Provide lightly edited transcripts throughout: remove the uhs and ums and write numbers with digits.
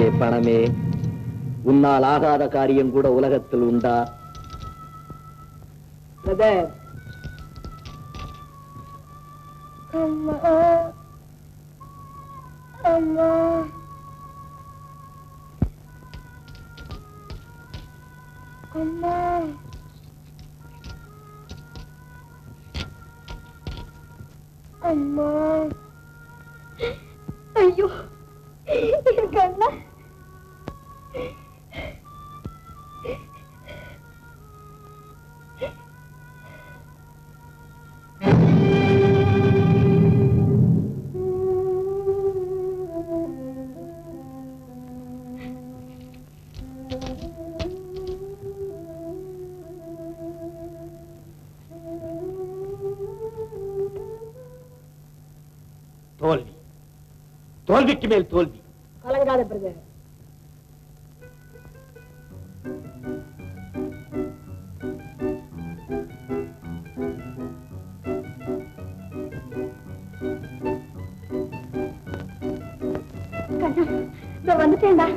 ஏ பணமே, உன்னால் ஆகாத காரியம் கூட உலகத்தில் உண்டா? அம்மா அம்மா அம்மா அம்மா. ஐயோ, என் கண்ணா. தோல்வி, தோல்விக்கு மேல் தோல்வி. கலங்காத பிரதர். கண்ணா, வந்துட்டேன்டா.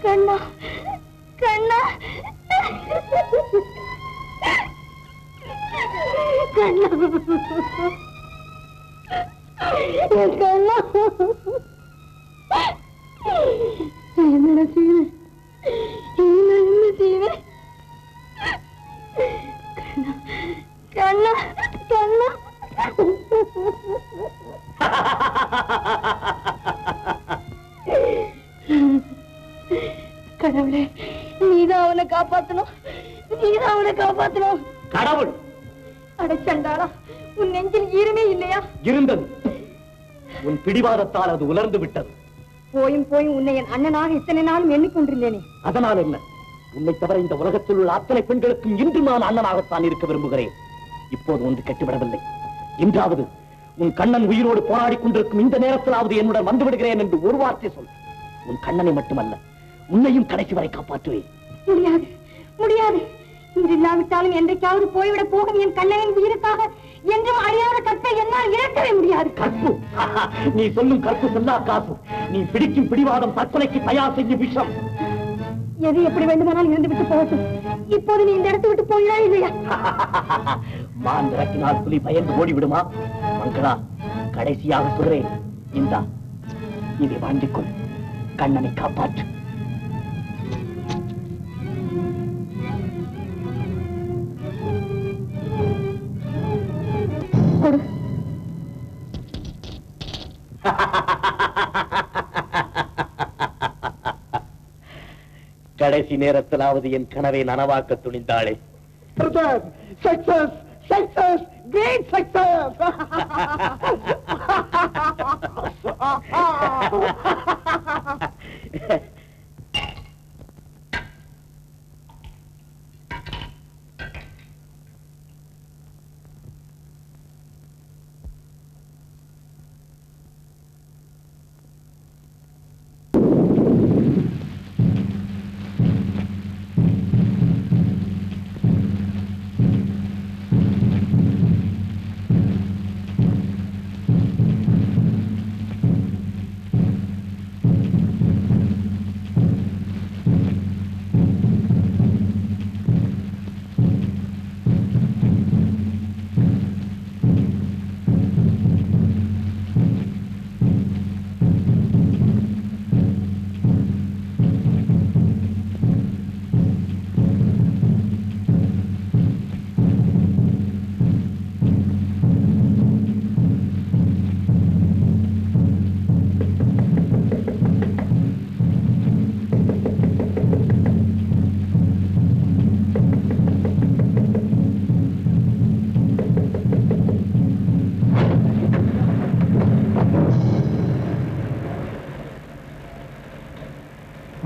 கண்ணா கண்ணா கண்ணா கண்ணா, என்ன செய்வேன், என்ன செய்வேன்? கண்ணா கண்ணா கடவுளே, நீதான் அவனை காப்பாத்தணும், நீதான் அவனை காப்பாத்தணும். கடவுள் அடைச்சண்டாளா, உன் நெஞ்சில் ஈரமே இல்லையா? இருந்தது. உன் பிடிவாதத்தால் அது உலர்ந்து விட்டது. போயும் போயும் உன்னை என் அண்ணனாக இத்தனை நாளும் எண்ணிக்கொண்டிருந்தேனே. அதனால் என்ன? உன்னை தவிர இந்த உலகத்தில் உள்ள அத்தனை பெண்களுக்கும் இன்று நான் அண்ணனாகத்தான் இருக்க விரும்புகிறேன். இப்போது ஒன்று கெட்டுவிடவில்லை. இன்றாவது உன் கண்ணன் உயிரோடு போராடி கொண்டிருக்கும் இந்த நேரத்திலாவது என்னுடன் வந்து விடுகிறேன் என்று ஒரு வார்த்தை சொல். உன் கண்ணனை மட்டுமல்ல, உன்னையும் கடைசி வரை காப்பாற்றுவேன். முடியாது, முடியாது. இன்று இல்லாவிட்டாலும் என்றைக்காவது போய்விட போகும் என் கண்ணனின் உயிருக்காக என்றும் அறியாத கற்பை என்னால் இழக்கவே முடியாது. கற்பு? நீ சொல்லும் கற்பு செல்லா காசு. நீ பிடிக்கும் பிடிவாதம் தற்கொலைக்கு தயார் செய்யும் விஷம். எது எப்படி வேண்டுமானால் இருந்து விட்டு போகட்டும். இப்போது நீ இந்த இடத்தை விட்டு போயிடா இல்லையா? மான் இறக்கினால் புலி பயந்து ஓடிவிடுமா? மங்களா, கடைசியாக சொல்றேன், இந்தா இதை வாங்கிக் கொள். கண்ணனை காப்பாற்று. கடைசி நேரத்திலாவது என் கனவை நனவாக்க துணிந்தாளே. Success! Success! Great success!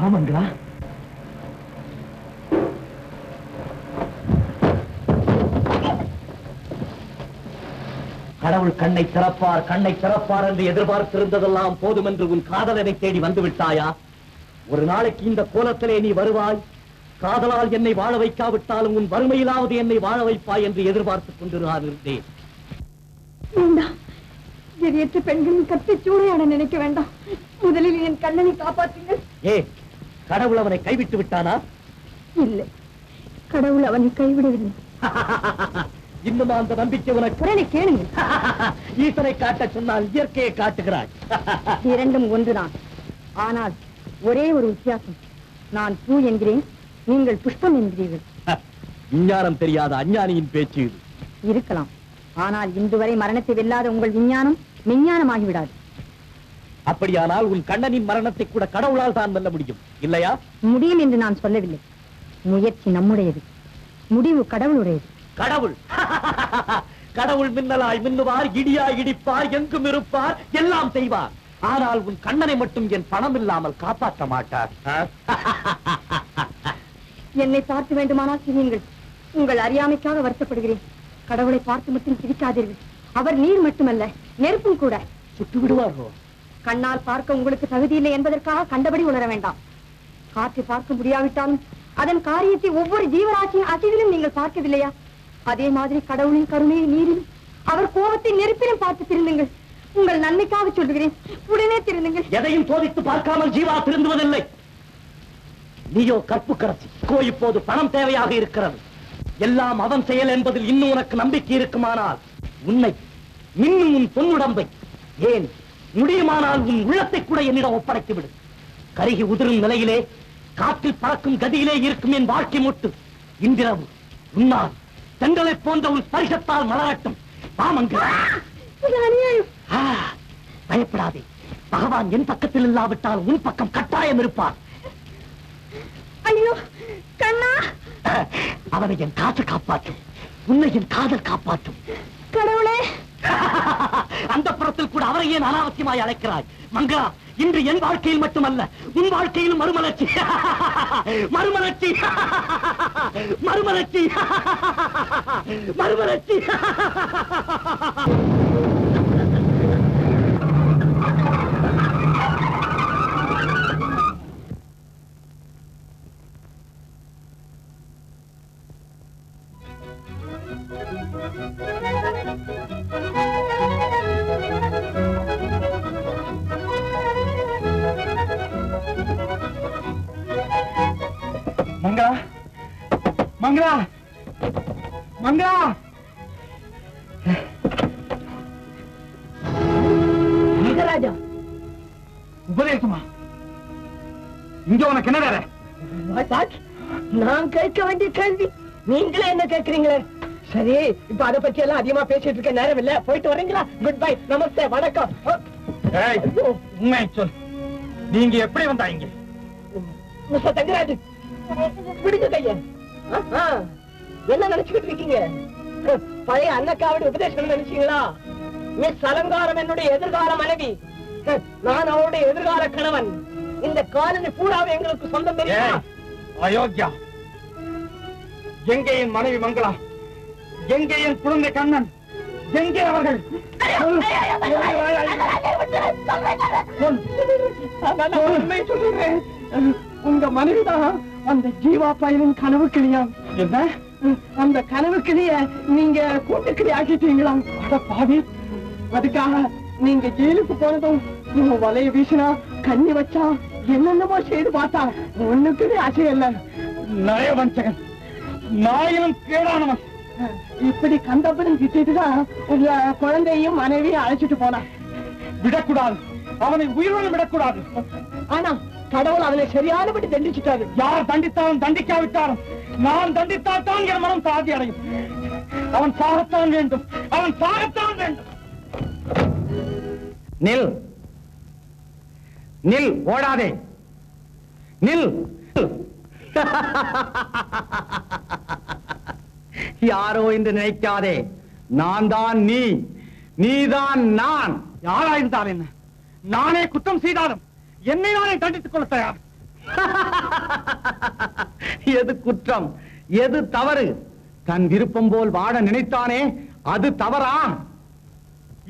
ஆமாங்களா? கடவுள் கண்ணை திறப்பார் என்று எதிர்பார்த்திருந்ததெல்லாம் போதும் என்று உன் காதலனை தேடி வந்து விட்டாயா? ஒரு நாளைக்கு இந்த கோலத்திலே நீ வருவாய், காதலால் என்னை வாழ வைக்காவிட்டாலும் உன் வறுமையிலாவது என்னை வாழ வைப்பாய் என்று எதிர்பார்த்துக் கொண்டிருந்தேன். எரியற்ற பெண்களின் கத்தை சூறையாட நினைக்க வேண்டாம். முதலில் என் கண்ணனை காப்பாற்றுங்கள். கடவுள் அவனை கைவிட்டு விட்டானா? இல்லை, கடவுள் அவனை கைவிடவில்லை. இன்னும் அந்த நம்பிக்கை உனக்கு? குரலை கேளுங்க. ஈசனை காட்ட சொன்னால் இயற்கையை காட்டுகிறாய். இரண்டும் ஒன்றுதான், ஆனால் ஒரே ஒரு வித்தியாசம். நான் பூ என்கிறேன், நீங்கள் புஷ்பம் என்கிறீர்கள். விஞ்ஞானம் தெரியாத அஞ்ஞானியின் பேச்சு இது. இருக்கலாம், ஆனால் இன்று வரை மரணத்தை வெல்லாத உங்கள் விஞ்ஞானம் விஞ்ஞானமாகிவிடாது. அப்படியானால் உன் கண்ணனின் மரணத்தை கூட கடவுளால் தான் வெல்ல முடியும், இல்லையா? முடியும் என்று நான் சொல்லவில்லை. முயற்சி நம்முடையது, முடிவு கடவுளுடையது. கடவுள் கடவுள் மின்னலாய் மின்னுவார், இடியாய் இடிப்பார், எங்கும் இருப்பார், எல்லாம் செய்வார். ஆனால் உன் கண்ணனை மட்டும் என் பணம் இல்லாமல் காப்பாற்ற மாட்டார். என்னை பார்த்து வேண்டுமானால் செய்யுங்கள். உங்கள் அறியாமைக்காக வருத்தப்படுகிறேன். கடவுளை பார்த்து மட்டும் சிரிக்காதீர்கள். அவர் நீர் மட்டுமல்ல, நெருப்பும் கூட. சுட்டு விடுவாரோ? கண்ணால் பார்க்க உங்களுக்கு தகுதி இல்லை என்பதற்காக கண்டபடி உணர வேண்டாம். காற்றை பார்க்க முடியாவிட்டாலும் அதன் காரியத்தை ஒவ்வொரு ஜீவராசியின் அசைவிலும் நீங்கள் பார்க்கவில்லையா? அதே மாதிரி கடவுளின் கருணையை நீரிலும் அவர் கோபத்தை நெருப்பிலும் பார்த்து திருந்துங்கள். உங்கள் நன்மைக்காக சொல்லுகிறேன், உடனே திருந்துங்கள். எதையும் சோதித்து பார்க்காமல் ஜீவா திருந்துவதில்லை. நீயோ கற்பு கரசி. இப்போது பணம் தேவையாக இருக்கிறது. எல்லாம் அவன் செயல் என்பதில் இன்னும் உனக்கு நம்பிக்கை இருக்குமானால் உன்னை இன்னும் உன் பொன்னுடம்பை, ஏன் முடியுமானால் உன் உள்ளத்தை கூட என்னிடம் ஒப்படைத்து விடு. கருகி உதிரும் நிலையிலே காற்றில் பறக்கும் கதியிலே இருக்கும் என் வாழ்க்கை முட்டு இன்றிரவு உன்னால் தென்றலை போன்ற உன் ஸ்பரிசத்தால் மலரட்டும். பயப்படாதே, பகவான் என் பக்கத்தில் இல்லாவிட்டால் உன் பக்கம் கட்டாயம் இருப்பார். ஐயோ கண்ணா! அவனை என் காற்று காப்பாற்றும், உன்னை என் காதல் காப்பாற்றும். கடவுளே! அந்த புறத்தில் கூட அவரை ஏன் அனாவசியமாய் அழைக்கிறாய்? மங்கா, இன்று என் வாழ்க்கையில் மட்டுமல்ல, உன் வாழ்க்கையிலும் மறுமலர்ச்சி. மறுமலர்ச்சி, மறுமலர்ச்சி, மறுமலர்ச்சி. மங்களா, மங்களா, மங்களா! ராஜா, உபதேசமா? இங்க உனக்கு என்ன வேற? நான் கேட்க வேண்டிய கேள்வி நீங்களே என்ன கேட்கிறீங்களே? சரி, இப்ப அதை பத்தி எல்லாம் அதிகமா பேசிட்டு இருக்க நேரம் இல்ல. போயிட்டு வரீங்களா? குட் பை, நமஸ்தே, வணக்கம். உண்மை சொல், நீங்க எப்படி வந்தாங்க? மிஸ்டர் தங்கராஜ், விடுங்க கைய. என்ன நினைச்சுக்கிட்டு இருக்கீங்க? பழைய அன்னக்காவடி உபதேசம் நினைச்சீங்களா? மிஸ் அலங்காரம் என்னுடைய எதிர்கால மனைவி, நான் அவருடைய எதிர்கால கணவன். இந்த காலனி பூராவே எங்களுக்கு சொந்தம். தெரியுமா? அயோக்கியா! எங்கே என் மனைவி மங்களா? எங்கே என் குழந்தை கண்ணன்? எங்கே அவர்கள்? உண்மை சொல்லுறேன், உங்க மனைவிதான் அந்த ஜீவா பயனின் கனவு கிளியாம். என்ன? அந்த கனவு கிளிய நீங்க கூட்டுக்கிளி ஆக்கிட்டீங்களாம். அட பாவி! அதுக்காக நீங்க ஜெயிலுக்கு போனதும் வலைய வீசினா, கண்ணி வச்சா, என்னென்னமோ செய்து பார்த்தா ஒண்ணுக்குமே அசையல்ல. நயவஞ்சகன், நாயினும் கேடானவன். இப்படி கண்டபடி திட்டுதான் உங்க குழந்தையும் மனைவியும் அழைச்சிட்டு போனா. விடக்கூடாது, அவனை உயிரோடு விடக்கூடாது. ஆனா கடவுள் அவனை சரியானபடி தண்டிச்சுட்டாரு. யார் தண்டித்தாலும் தண்டிக்காவிட்டாலும் நான் தண்டித்தால்தான் என் மனம் சாதி அடையும். அவன் சாகத்தான் வேண்டும், அவன் சாகத்தான் வேண்டும். நில், நில், ஓடாதே, நில். யாரோ என்று நினைக்காதே, நான் தான் நீ, நீதான் நான். யாராயிருந்தால் என்ன? நானே குற்றம் செய்தாலும் என்னை நானே தண்டித்துக் கொள்ள தயார். எது குற்றம், எது தவறு? தன் விருப்பம் போல் வாழ நினைத்தானே, அது தவறா?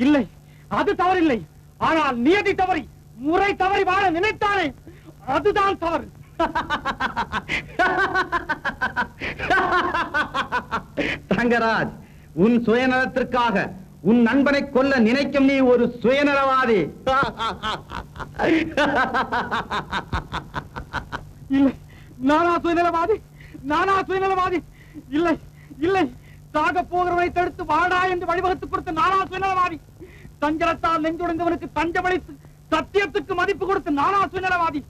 இல்லை, அது தவறில்லை. ஆனால் நியதி தவறி, முறை தவறி வாழ நினைத்தானே, அதுதான் தவறு. தங்கராஜ், உன் சுயநலத்திற்காக உன் நண்பனை கொல்ல நினைக்கும் நீ ஒரு சுயநலவாதி. இல்லை, நானா சுயநலவாதி? நானா சுயநலவாதி? இல்லை இல்லை, சாக போகிறவனை தடுத்து வாடா என்று வழிவகுத்து கொடுத்த நானா சுயநலவாதி? தஞ்சலத்தால் நெஞ்சுடைந்தவனுக்கு தஞ்சமளித்து சத்தியத்துக்கு மதிப்பு கொடுத்த நானா சுயநலவாதி?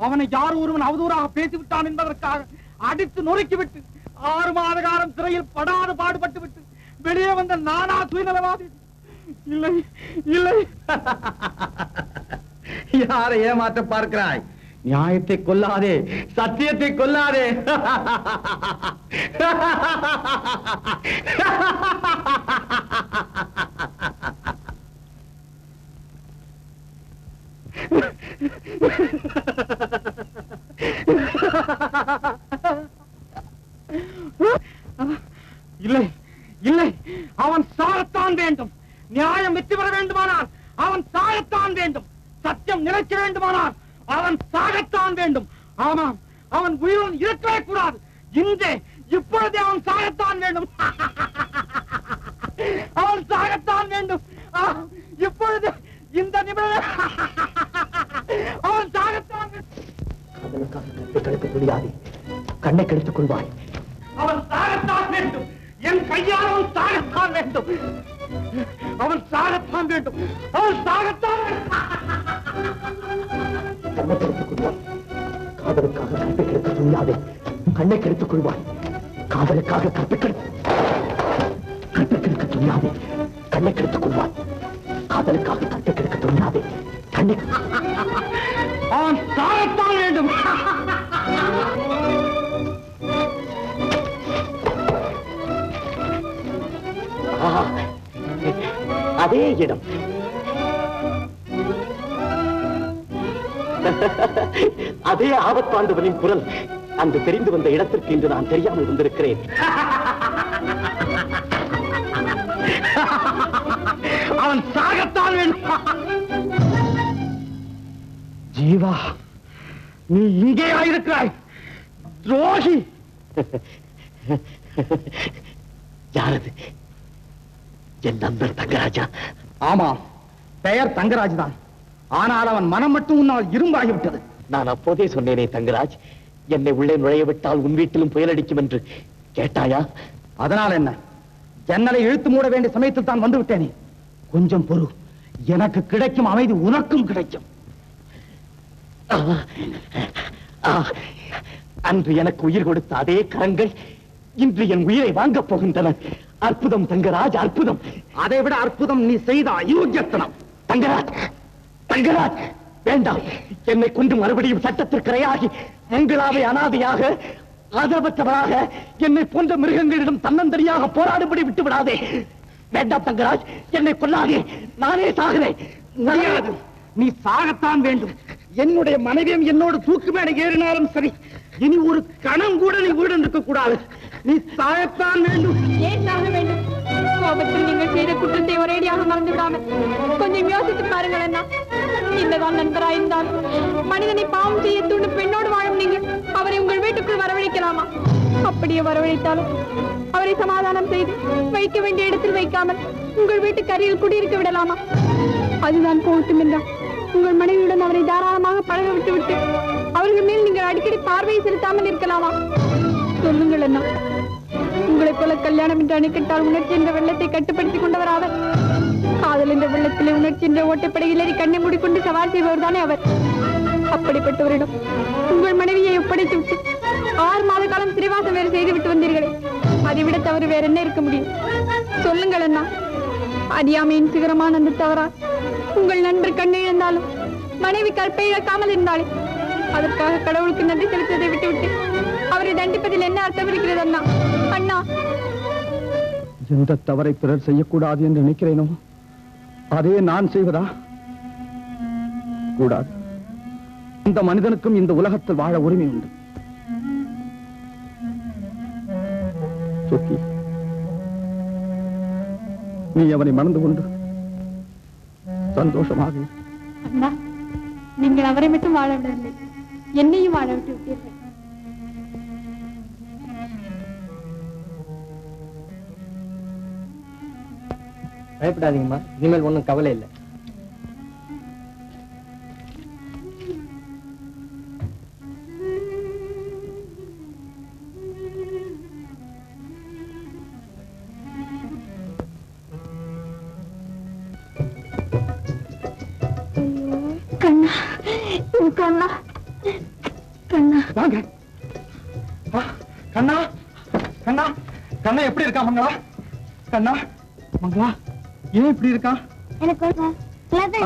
அவனை யார் ஒருவன் அவதூறாக பேசிவிட்டான் என்பதற்காக அடித்து நொறுக்கிவிட்டு 6 மாத காலம் சிறையில் படாது பாடுபட்டு விட்டு வெளியே வந்த நானா சுயநலவாதி? இல்லை இல்லை. யாரை ஏமாற்ற பார்க்கிறாய்? நியாயத்தை கொல்லாதே, சத்தியத்தை கொல்லாதே. இல்லை இல்லை, அவன் சாகத்தான் வேண்டும். நியாயம் வெற்றி பெற வேண்டுமானால் அவன் சாகத்தான் வேண்டும். சத்தியம் நிலைக்க வேண்டுமானால் அவன் சாகத்தான் வேண்டும். ஆமாம், அவன் உயிருடன் இருக்கவே கூடாது. இன்றே இப்பொழுதே அவன் சாகத்தான் வேண்டும். அவன் சாகத்தான் வேண்டும். இப்பொழுது இந்த நிமிடம் அவன் சாகத்தான் வேண்டும். கெடுக்க முடியாது, கண்ணை கெடுத்துக் கொள்வாய். அவன் சாகத்தான் வேண்டும். என் கையால் அவன் சாகத்தான் வேண்டும். அவன் சாகத்தான் வேண்டும். அவன் சாகத்தான் வேண்டும். கண்ணை கெடுத்துக் கொள்வாய். காதலுக்காக கற்பை கெடுக்க முடியாது, கண்ணை கெடுத்துக் கொள்வாய். காதலுக்காக கற்பை கெடுக்க துணியாது, கண்ணை கெடுத்துக் கொள்வாய். காதலுக்காக கற்பை கெடுக்க துணியாது, கண்ணை. அவன் சாகத்தான் வேண்டும். அதே இடம். அதே ஆபத்தாண்டவனின் குரல் அன்று தெரிந்து வந்த இடத்திற்கு இன்று நான் தெரியாமல் வந்திருக்கிறேன். அவன் சாகத்தான் வேண்டும். ஜீவா, நீ இங்கே இருக்கிறாய், துரோகி. யாரது? என் நண்பர் தங்கராஜா? ஆமா, பெயர் தங்கராஜ் தான். ஆனால் அவன் மனம் மட்டும் உன்னால் இரும்பாகிவிட்டது. நான் அப்போதே சொன்னேனே தங்கராஜ், என்னை உள்ளே நுழைய விட்டால் உன் வீட்டிலும் புயலடிக்கும் என்று. கேட்டாயா? அதனால் என்ன? ஜன்னலை இழுத்து மூட வேண்டிய சமயத்தில் தான் வந்து விட்டேனே. கொஞ்சம் பொறு, எனக்கு கிடைக்கும் அமைதி உனக்கும் கிடைக்கும். அன்று எனக்கு உயிர் கொடுத்த அதே கரங்கள் இன்று என் உயிரை வாங்கப் போகின்றன. அற்புதம் தங்கராஜ், அற்புதம். அதை விட அற்புதம் நீ செய்த அயோக்கியத்தனம். தங்கராஜ், தங்கராஜ், வேண்டாம். என்னை கொண்டு மறுபடியும் சட்டத்திற்கு இரையாகி மங்களாவை அனாதையாக, ஆதரவற்றவராக என்னை போன்ற மிருகங்களிடம் தன்னந்தனியாக போராடும்படி விட்டு விடாதே. வேண்டாம் தங்கராஜ், என்னை கொல்லாதே. நானே சாகிறேன். முடியாது, நீ சாகத்தான் வேண்டும். என்னுடைய மனைவியும் என்னோடு தூக்கு மேடை ஏறினாலும் சரி, இனி ஒரு கணம் கூட நீ வீடு இருக்க கூடாது. நீ சாகத்தான் வேண்டும். ஏன் சாக வேண்டும்? கோபத்தில் நீங்கள் செய்த குற்றத்தை ஒரேடியாக மறந்து விடாமல் கொஞ்சம் யோசித்து பாருங்கள். என்ன இந்ததான் நண்பராயிருந்தால் மனிதனை பாவம் செய்ய தூண்டும் பெண்ணோடு வாழும் நீங்கள் அவரை உங்கள் வீட்டுக்குள் வரவழைக்கலாமா? அப்படியே வரவழைத்தாலும் அவரை சமாதானம் செய்து வைக்க வேண்டிய இடத்தில் வைக்காமல் உங்கள் வீட்டுக்கு அருகில் குடியிருக்க விடலாமா? அதுதான் போகட்டும் என்றால் உங்கள் மனைவியுடன் அவரை தாராளமாக பழக விட்டுவிட்டு அவர்கள் மேல் நீங்கள் அடிக்கடி பார்வையை செலுத்தாமல் இருக்கலாமா? சொல்லுங்கள் அண்ணா. உங்களைப் போல கல்யாணம் என்று அணைக்கட்டால் உணர்ச்சி என்ற வெள்ளத்தை கட்டுப்படுத்திக் கொண்டவர் அவர். காதல் என்ற வெள்ளத்திலே உணர்ச்சி என்ற ஓட்டப்படையில் ஏறி கண்ணை மூடிக்கொண்டு சவால் செய்பவர் தானே அவர். அப்படிப்பட்டவரிடம் உங்கள் மனைவியை ஒப்படைத்து விட்டு 6 மாத காலம் சிறைவாசம் வேறு செய்து விட்டு வந்தீர்களே, அதை விட தவறு வேற என்ன இருக்க முடியும்? சொல்லுங்கள் அண்ணா. அறியாமையின் சிகரமான அந்த தவறா உங்கள் நண்பர் கண்ணை இழந்தாலும் மனைவி கற்பை இழக்காமல் இருந்தாலே அதற்காக கடவுளுக்கு நன்றி செலுத்துவதை விட்டுவிட்டு அவரை தண்டிப்பதில் என்ன அர்த்தம் இருக்கிறது அண்ணா? அண்ணா, எந்த தவறை பிறர் செய்யக்கூடாது என்று நினைக்கிறேனோ அதே நான் செய்வதா? கூடாது. இந்த மனிதனுக்கும் இந்த உலகத்தில் வாழ உரிமை உண்டு. சுக்கி, நீ அவனை மணந்து கொண்டு சந்தோஷமாக. அண்ணா, நீங்கள் அவரை மட்டும் வாழ விடவில்லை, என்னையும் வாழ விட்டு விட்டீர்கள். பயப்படாதீங்கம்மா, இனிமேல் ஒண்ணும் கவலை இல்லை. கண்ணா, கண்ணா, கண்ணா, வாங்க. கண்ணா, கண்ணா, கண்ணா எப்படி இருக்கா மங்களா? கண்ணா, மங்களா ஏன் இப்படி இருக்கா? எனக்கு